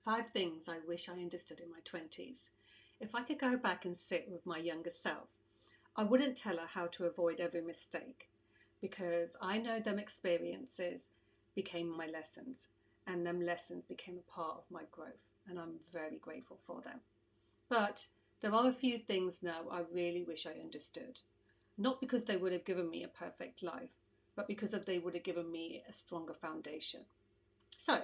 5 things I wish I understood in my 20s. If I could go back and sit with my younger self, I wouldn't tell her how to avoid every mistake, because I know them experiences became my lessons, and them lessons became a part of my growth, and I'm very grateful for them. But there are a few things now I really wish I understood. Not because they would have given me a perfect life, but because they would have given me a stronger foundation. So,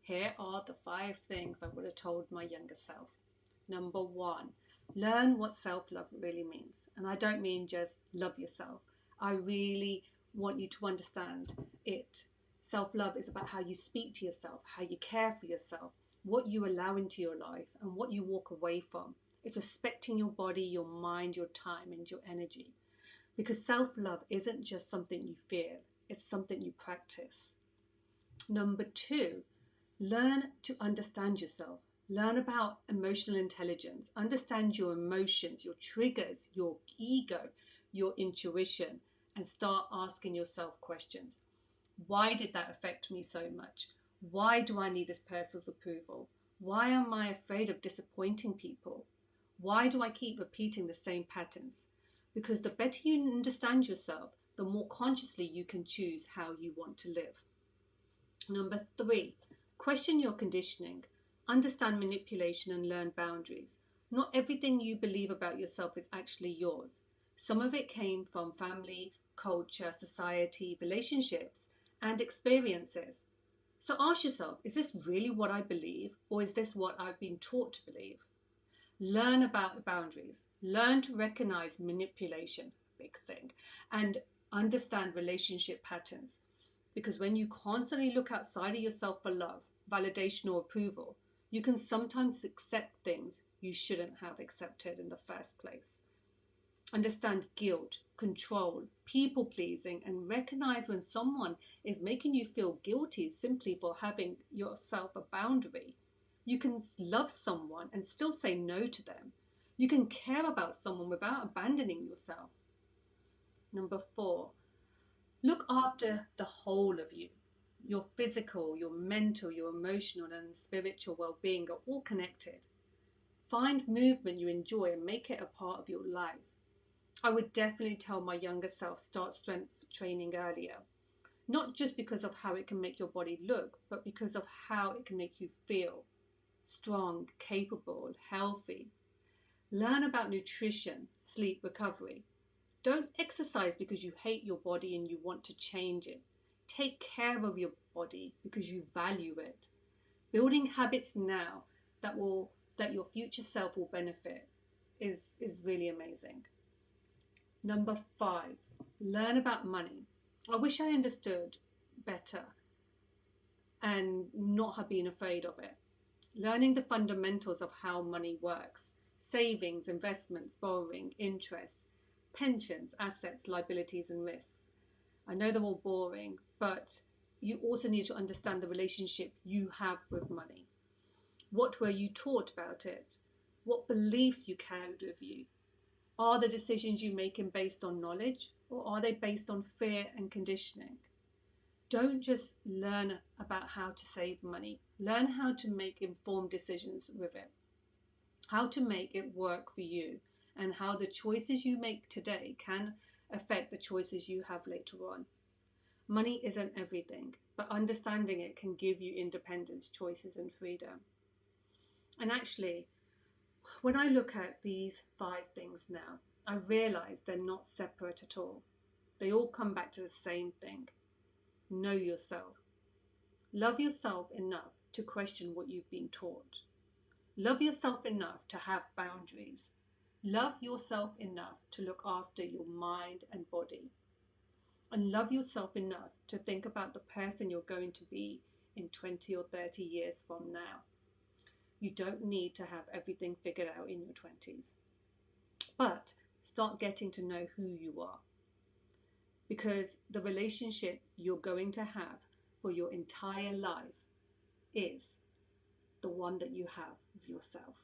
here are the 5 things I would have told my younger self. Number 1, learn what self-love really means. And I don't mean just love yourself. I really want you to understand it. Self-love is about how you speak to yourself, how you care for yourself, what you allow into your life, and what you walk away from. It's respecting your body, your mind, your time, and your energy. Because self-love isn't just something you feel, it's something you practice. Number 2, learn to understand yourself. Learn about emotional intelligence. Understand your emotions, your triggers, your ego, your intuition, and start asking yourself questions. Why did that affect me so much? Why do I need this person's approval? Why am I afraid of disappointing people? Why do I keep repeating the same patterns? Because the better you understand yourself, the more consciously you can choose how you want to live. Number 3, question your conditioning. Understand manipulation and learn boundaries. Not everything you believe about yourself is actually yours. Some of it came from family, culture, society, relationships, and experiences. So ask yourself, is this really what I believe, or is this what I've been taught to believe? Learn about boundaries. Learn to recognize manipulation, big thing, and understand relationship patterns. Because when you constantly look outside of yourself for love, validation, or approval, you can sometimes accept things you shouldn't have accepted in the first place. Understand guilt, control, people-pleasing, and recognize when someone is making you feel guilty simply for having yourself a boundary. You can love someone and still say no to them. You can care about someone without abandoning yourself. Number 4, look after the whole of you. Your physical, your mental, your emotional, and spiritual well-being are all connected. Find movement you enjoy and make it a part of your life. I would definitely tell my younger self, start strength training earlier. Not just because of how it can make your body look, but because of how it can make you feel. Strong, capable, healthy. Learn about nutrition, sleep, recovery. Don't exercise because you hate your body and you want to change it. Take care of your body because you value it. Building habits now that your future self will benefit is really amazing. Number 5, learn about money. I wish I understood better and not have been afraid of it. Learning the fundamentals of how money works. Savings, investments, borrowing, interest, pensions, assets, liabilities, and risks. I know they're all boring, but you also need to understand the relationship you have with money. What were you taught about it? What beliefs you carried with you? Are the decisions you make based on knowledge, or are they based on fear and conditioning? Don't just learn about how to save money. Learn how to make informed decisions with it. How to make it work for you, and how the choices you make today can affect the choices you have later on. Money isn't everything, but understanding it can give you independence, choices, and freedom. And actually, when I look at these 5 things now, I realize they're not separate at all. They all come back to the same thing. Know yourself. Love yourself enough to question what you've been taught. Love yourself enough to have boundaries. Love yourself enough to look after your mind and body. And love yourself enough to think about the person you're going to be in 20 or 30 years from now. You don't need to have everything figured out in your 20s. But start getting to know who you are. Because the relationship you're going to have for your entire life is the one that you have with yourself.